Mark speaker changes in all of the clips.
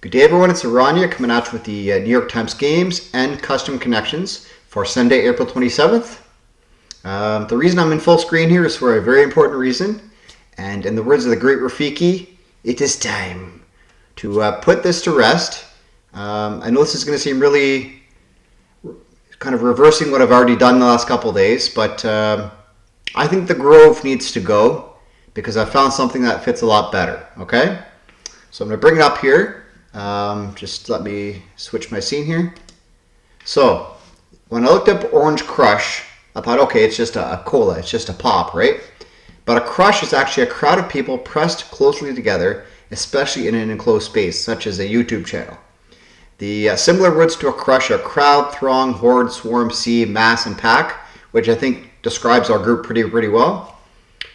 Speaker 1: Good day, everyone. It's Oranje coming out with the New York Times Games and Custom Connections for Sunday, April 27th. The reason I'm in full screen here is for a very important reason. And in the words of the great Rafiki, it is time to put this to rest. I know this is going to seem really kind of reversing what I've already done the last couple of days, but I think the Grove needs to go because I found something that fits a lot better, okay? So I'm going to bring it up here. Just let me switch my scene here. So when I looked up Orange Crush, I thought, okay, it's just a cola, it's just a pop, right? But a crush is actually a crowd of people pressed closely together, especially in an enclosed space, such as a YouTube channel. The similar words to a crush are crowd, throng, horde, swarm, sea, mass, and pack, which I think describes our group pretty well.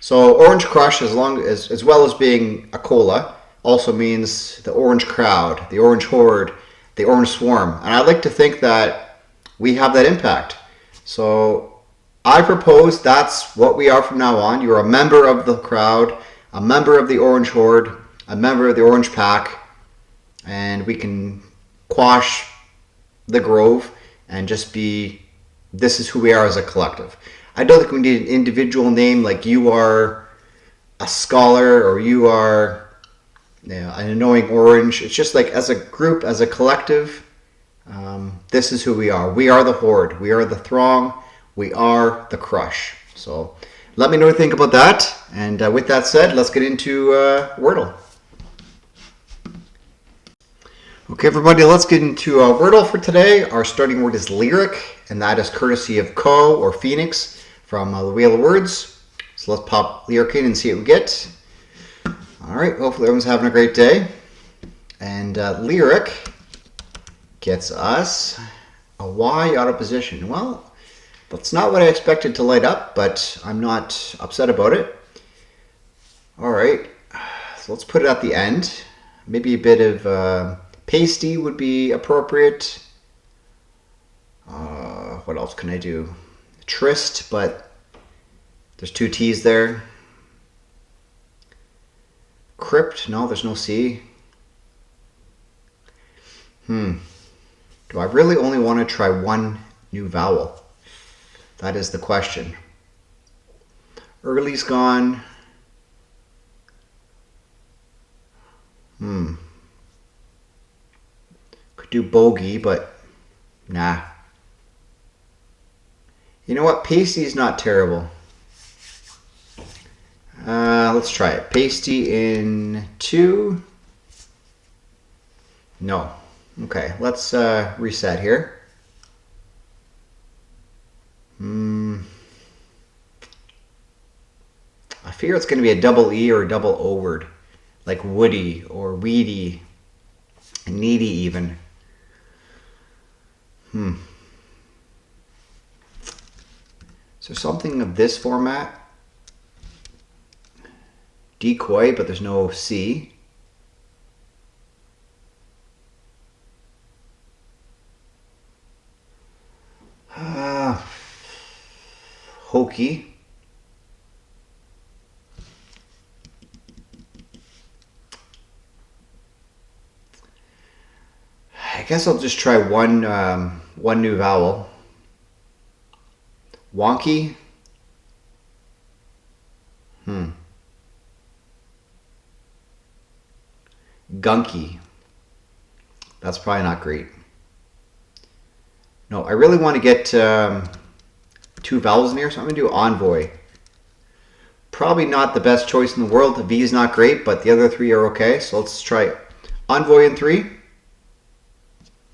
Speaker 1: So Orange Crush, as well as being a cola, also means the orange crowd, the orange horde, the orange swarm. And I like to think that we have that impact. So I propose that's what we are from now on. You're a member of the crowd, a member of the orange horde, a member of the orange pack, and we can quash the Grove and just be, this is who we are as a collective. I don't think we need an individual name like you are a scholar or you are an annoying orange. It's just like as a group, as a collective, this is who we are. We are the horde. We are the throng. We are the crush. So let me know what you think about that. And with that said, let's get into Wordle. Okay, everybody, let's get into Wordle for today. Our starting word is lyric, and that is courtesy of Co or Phoenix from the Wheel of Words. So let's pop lyric in and see what we get. All right, hopefully everyone's having a great day. And lyric gets us a Y out of position. Well, that's not what I expected to light up, but I'm not upset about it. All right, so let's put it at the end. Maybe a bit of pasty would be appropriate. What else can I do? Tryst, but there's two T's there. Crypt, no, there's no C. Do I really only want to try one new vowel? That is the question. Early's gone. Could do bogey, but nah. You know what? Pasty's not terrible. Let's try it. Pasty in 2. No. Okay, let's reset here. I fear it's going to be a double E or a double O word, like woody or weedy, needy even. Is there something of this format? Decoy, but there's no C. Hokey. I guess I'll just try one new vowel. Wonky. Gunky. That's probably not great. No, I really want to get 2 vowels in here, so I'm going to do envoy. Probably not the best choice in the world. The V is not great, but the other 3 are okay. So let's try envoy in 3.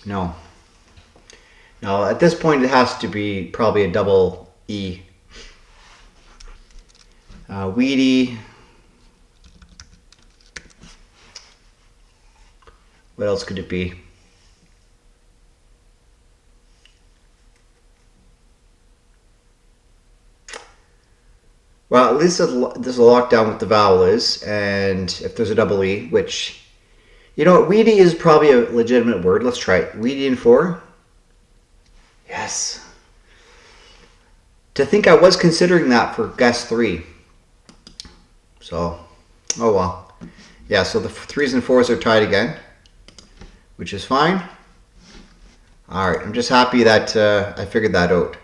Speaker 1: No. No, at this point it has to be probably a double E. Weedy. What else could it be? Well, at least there's a lockdown what the vowel is, and if there's a double E, which, you know what, weedy is probably a legitimate word. Let's try it. Weedy in 4. Yes. To think I was considering that for guess 3. So, oh well. Yeah, so the 3s and 4s are tied again. which is fine. All right, I'm just happy that I figured that out.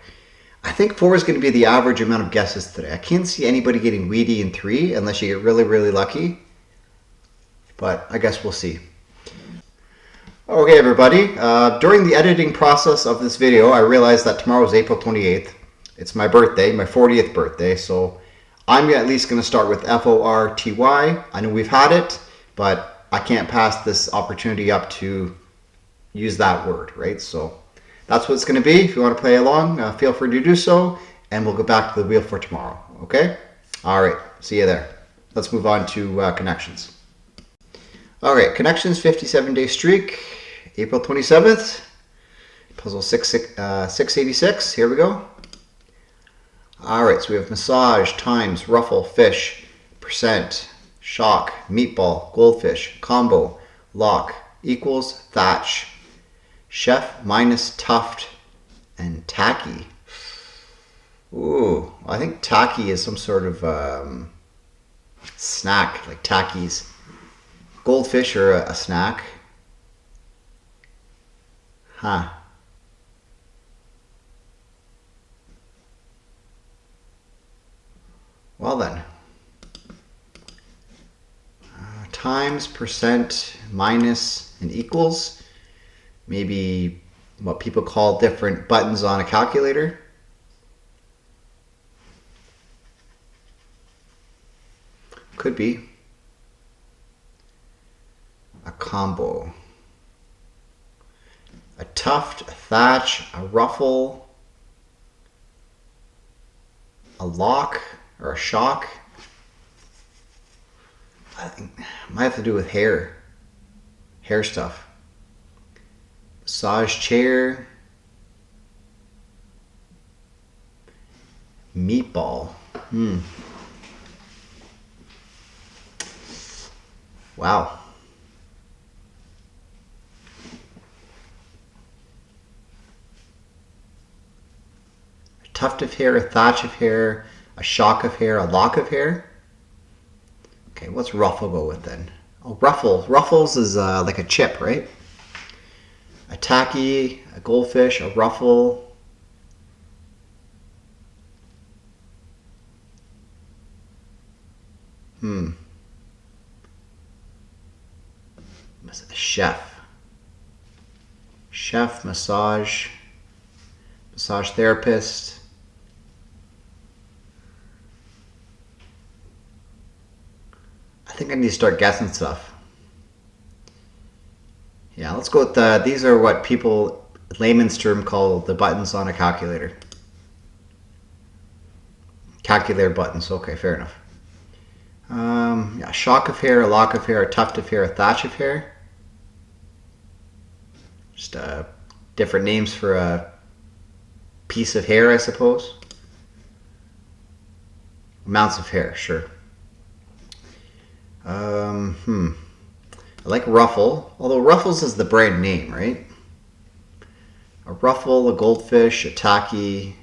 Speaker 1: I think 4 is going to be the average amount of guesses today. I can't see anybody getting weedy in 3 unless you get really, really lucky. But I guess we'll see. Okay, everybody. During the editing process of this video, I realized that tomorrow is April 28th. It's my birthday, my 40th birthday. So I'm at least going to start with F-O-R-T-Y. I know we've had it, but I can't pass this opportunity up to use that word, right? So that's what it's going to be. If you want to play along, feel free to do so, and we'll go back to the wheel for tomorrow, okay? All right, see you there. Let's move on to Connections. All right, Connections 57-day streak, April 27th, puzzle 686, here we go. All right, so we have massage, times, ruffle, fish, percent, shock, meatball, goldfish, combo, lock, equals, thatch, chef, minus, tuft, and tacky. Ooh, I think tacky is some sort of snack, like Takis. Goldfish are a snack. Huh. Well then. Times, percent, minus, and equals. Maybe what people call different buttons on a calculator. Could be. A combo. A tuft, a thatch, a ruffle, a lock, or a shock. I think it might have to do with hair stuff. Massage chair, meatball. Wow. A tuft of hair, a thatch of hair, a shock of hair, a lock of hair. Okay, what's ruffle go with then? Oh, ruffles is like a chip, right? A tacky, a goldfish, a ruffle. A chef. Chef, massage therapist. I think I need to start guessing stuff. Yeah, let's go with these are what people, layman's term, call the buttons on a calculator. Calculator buttons, okay, fair enough. Yeah, shock of hair, a lock of hair, a tuft of hair, a thatch of hair. Just different names for a piece of hair, I suppose. Amounts of hair, sure. I like ruffle, although Ruffles is the brand name, right? A ruffle, a goldfish, a tacky.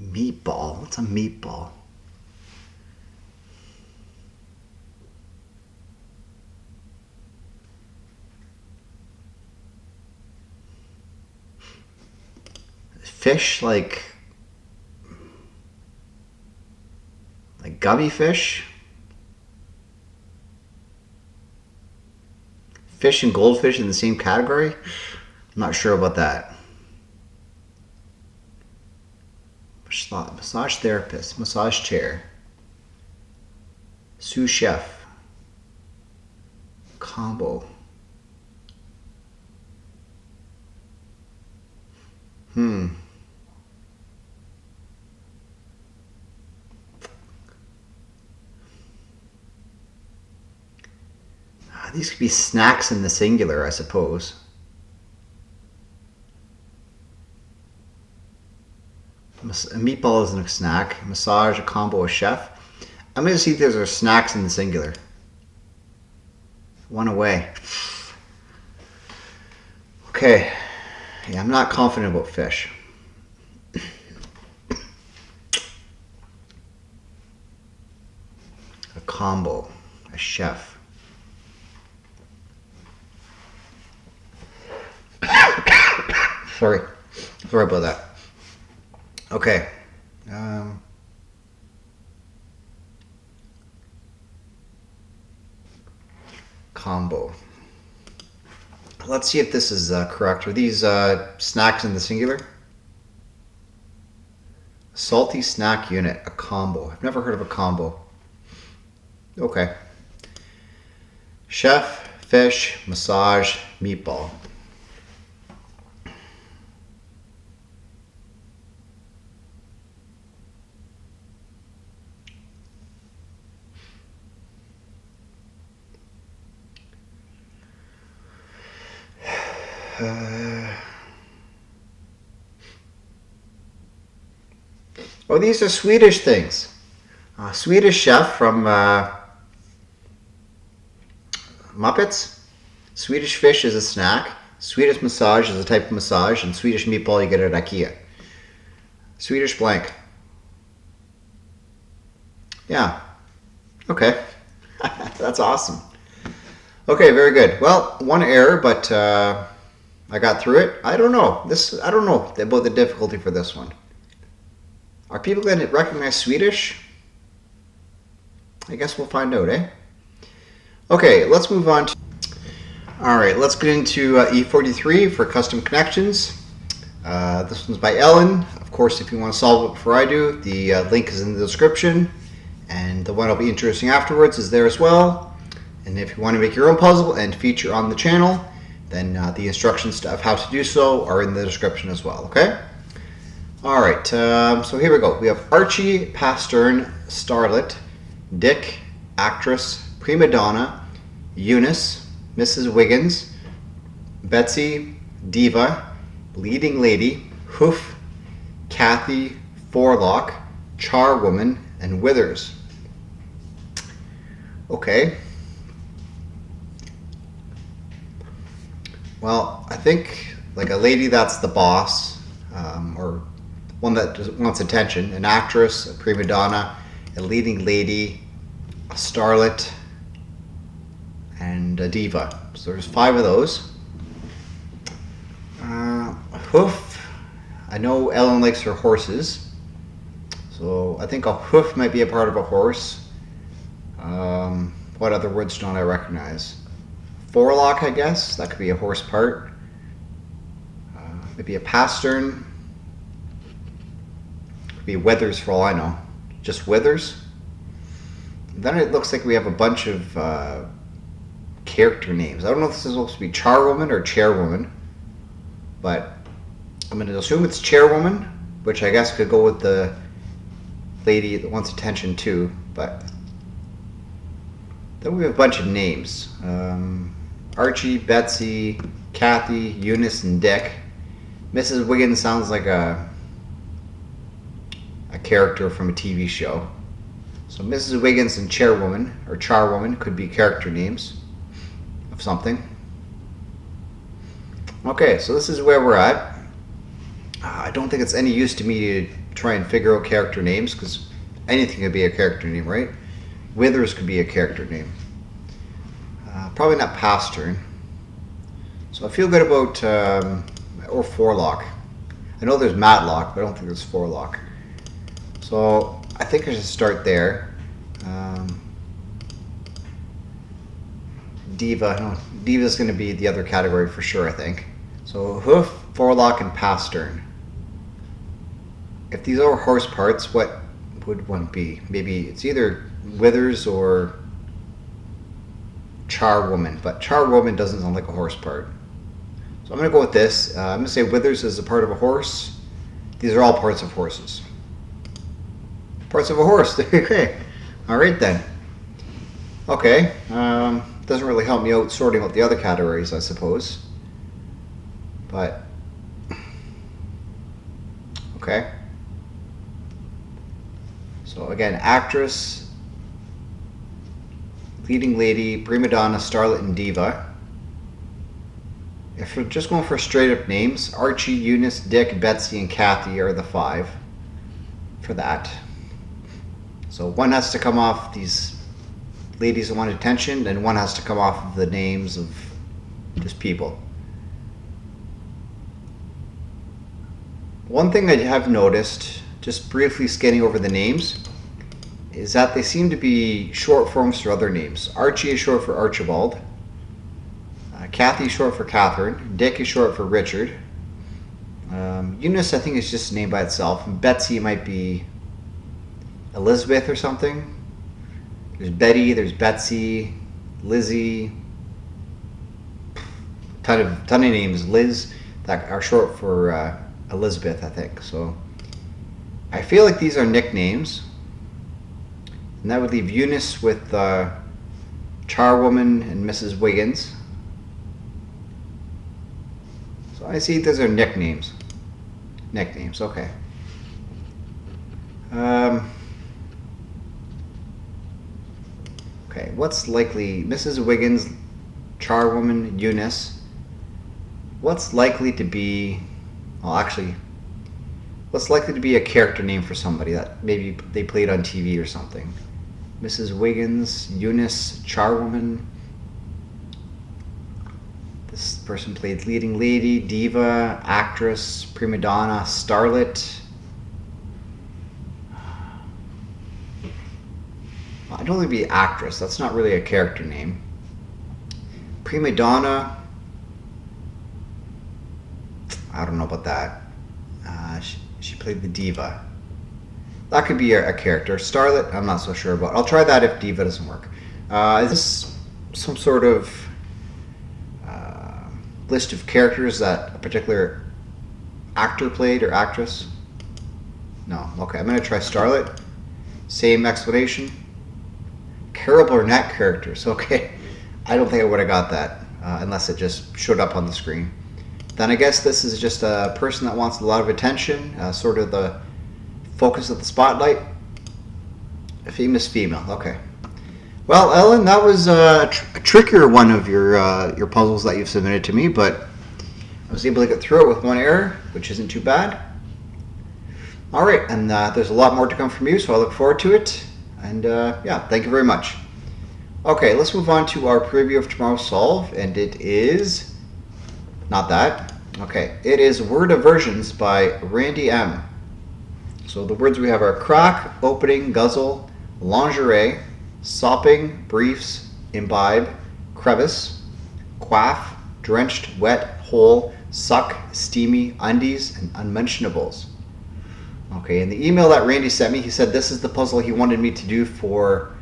Speaker 1: Meatball, what's a meatball? Fish, like gummy fish? Fish and goldfish in the same category? I'm not sure about that. Massage therapist, massage chair, sous chef, combo. These could be snacks in the singular, I suppose. A meatball isn't a snack. A massage, a combo, a chef. I'm going to see if there's snacks in the singular. One away. Okay. Yeah, I'm not confident about fish. combo, a chef. Sorry about that. Okay. Combo. Let's see if this is correct. Are these snacks in the singular? Salty snack unit, a combo. I've never heard of a combo. Okay. Chef, fish, massage, meatball. Oh, these are Swedish things. Swedish chef from Muppets. Swedish fish is a snack. Swedish massage is a type of massage. And Swedish meatball you get at IKEA. Swedish blank. Yeah. Okay. That's awesome. Okay, very good. Well, one error, but I got through it. I don't know. I don't know about the difficulty for this one. Are people going to recognize Swedish? I guess we'll find out, eh? Okay, let's move on to... Alright, let's get into E43 for custom connections. This one's by Ellen. Of course, if you want to solve it before I do, the link is in the description. And the one that'll be interesting afterwards is there as well. And if you want to make your own puzzle and feature on the channel, then the instructions of how to do so are in the description as well, okay? Alright, so here we go. We have Archie, Pastern, Starlet, Dick, Actress, Prima Donna, Eunice, Mrs. Wiggins, Betsy, Diva, Leading Lady, Hoof, Kathy, Forelock, Charwoman, and Withers. Okay. Well, I think like a lady that's the boss, or one that just wants attention, an actress, a prima donna, a leading lady, a starlet, and a diva. So there's 5 of those. Hoof. I know Ellen likes her horses, so I think a hoof might be a part of a horse. What other words don't I recognize? Forelock, I guess. That could be a horse part. Maybe a pastern. Could be withers for all I know. Just withers. Then it looks like we have a bunch of character names. I don't know if this is supposed to be charwoman or chairwoman, but I'm going to assume it's chairwoman, which I guess could go with the lady that wants attention too. But then we have a bunch of names. Archie, Betsy, Kathy, Eunice, and Dick. Mrs. Wiggins sounds like a character from a TV show. So Mrs. Wiggins and Chairwoman, or Charwoman, could be character names of something. Okay, so this is where we're at. I don't think it's any use to me to try and figure out character names, because anything could be a character name, right? Withers could be a character name. Probably not Pastern. So I feel good about, or Forelock. I know there's Matlock, but I don't think there's Forelock. So I think I should start there. Diva. No, Diva's going to be the other category for sure, I think. So Hoof, Forelock, and Pastern. If these are horse parts, what would one be? Maybe it's either Withers or Charwoman, but Charwoman doesn't sound like a horse part. So I'm going to go with this. I'm going to say Withers is a part of a horse. These are all parts of horses. Parts of a horse. Okay. All right then. Okay. Doesn't really help me out sorting out the other categories, I suppose. But okay. So again, actress, leading lady, prima donna, starlet, and diva. If we're just going for straight up names, Archie, Eunice, Dick, Betsy, and Kathy are the 5 for that. So one has to come off these ladies that want attention, and one has to come off of the names of just people. One thing I have noticed, just briefly scanning over the names, is that they seem to be short forms for other names. Archie is short for Archibald. Kathy is short for Catherine. Dick is short for Richard. Eunice, I think, is just a name by itself. And Betsy might be Elizabeth or something. There's Betty, there's Betsy, Lizzie. Ton of names. Liz that are short for Elizabeth, I think. So I feel like these are nicknames. And that would leave Eunice with Charwoman and Mrs. Wiggins. So I see those are nicknames. Nicknames, okay. Okay, what's likely? Mrs. Wiggins, Charwoman, Eunice. What's likely to be, well, actually, what's likely to be a character name for somebody that maybe they played on TV or something? Mrs. Wiggins, Eunice, Charwoman. This person played leading lady, diva, actress, prima donna, starlet. I don't think it'd be actress. That's not really a character name. Prima donna. I don't know about that. She played the diva. That could be a character. Starlet, I'm not so sure about. I'll try that if diva doesn't work. Is this some sort of list of characters that a particular actor played or actress? No. Okay, I'm going to try starlet. Same explanation. Carol Burnett characters. Okay. I don't think I would have got that unless it just showed up on the screen. Then I guess this is just a person that wants a lot of attention, sort of the focus of the spotlight. A famous female. Okay. Well, Ellen, that was a trickier one of your puzzles that you've submitted to me, but I was able to get through it with one error, which isn't too bad. All right, and there's a lot more to come from you, so I look forward to it. And yeah, thank you very much. Okay, let's move on to our preview of tomorrow's solve, and it is not that. Okay, it is Word Aversions by Randy M. So the words we have are crack, opening, guzzle, lingerie, sopping, briefs, imbibe, crevice, quaff, drenched, wet, whole, suck, steamy, undies, and unmentionables. Okay, in the email that Randy sent me, he said this is the puzzle he wanted me to do for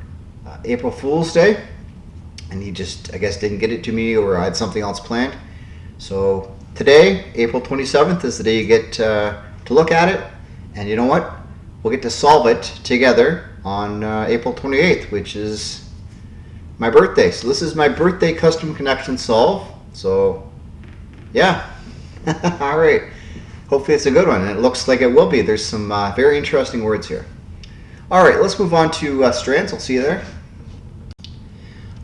Speaker 1: April Fool's Day, and he just, I guess, didn't get it to me, or I had something else planned. So today, April 27th, is the day you get to look at it, and you know what? We'll get to solve it together on April 28th, which is my birthday. So this is my birthday custom connection solve. So yeah, all right. Hopefully it's a good one, and it looks like it will be. There's some very interesting words here. All right, let's move on to strands. I'll see you there.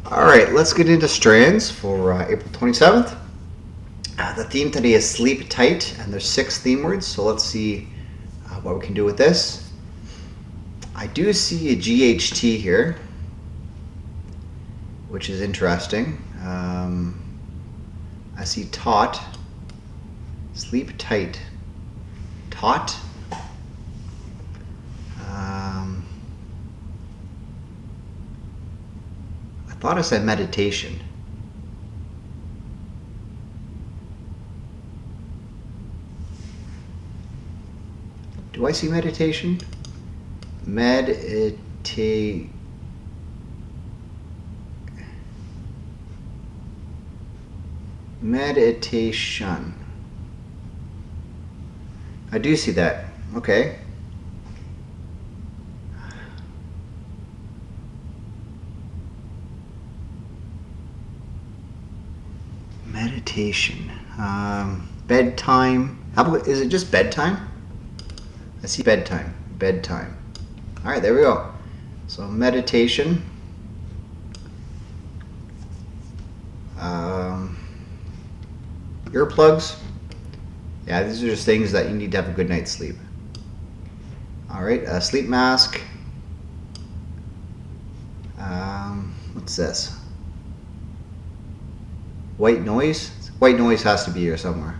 Speaker 1: All right, let's get into strands for April 27th. The theme today is sleep tight, and there's 6 theme words. So let's see what we can do with this. I do see a GHT here, which is interesting. I see taut, sleep tight, taut. I thought I said meditation. Do I see meditation? Meditation. I do see that. Okay. Meditation. Bedtime. Is it just bedtime? I see bedtime. Bedtime. All right, there we go. So meditation. Earplugs. Yeah, these are just things that you need to have a good night's sleep. All right, sleep mask. What's this? White noise? White noise has to be here somewhere.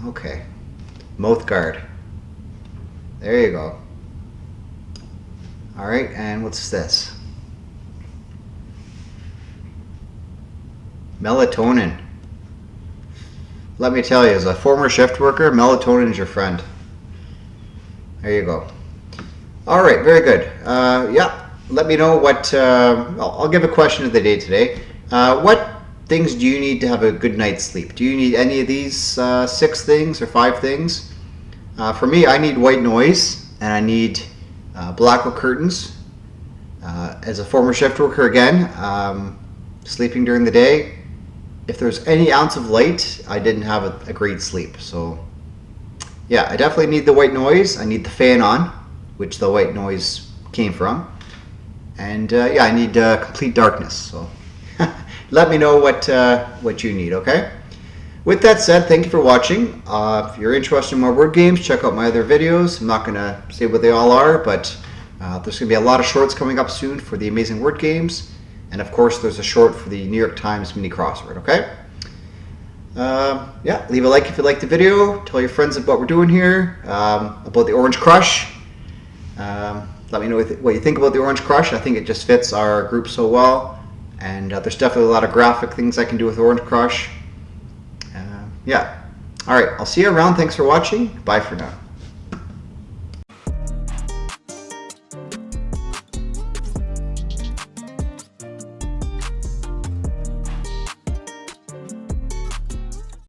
Speaker 1: Okay. Mouth guard. There you go. Alright, and what's this? Melatonin. Let me tell you, as a former shift worker, melatonin is your friend. There you go. Alright, very good. Yeah, let me know what... I'll give a question of the day today. What things do you need to have a good night's sleep? Do you need any of these 6 things or 5 things? For me, I need white noise, and I need blackout curtains. As a former shift worker again, sleeping during the day, if there's any ounce of light, I didn't have a great sleep. So yeah, I definitely need the white noise. I need the fan on, which the white noise came from. And yeah, I need complete darkness. So let me know what you need, okay? With that said, thank you for watching. If you're interested in more word games, check out my other videos. I'm not going to say what they all are, but there's going to be a lot of shorts coming up soon for the amazing word games. And of course, there's a short for the New York Times Mini Crossword, okay? Yeah, leave a like if you liked the video. Tell your friends about what we're doing here, about the Orange Crush. Let me know what you think about the Orange Crush. I think it just fits our group so well. And there's definitely a lot of graphic things I can do with Orange Crush. Yeah. All right, I'll see you around. Thanks for watching. Bye for now.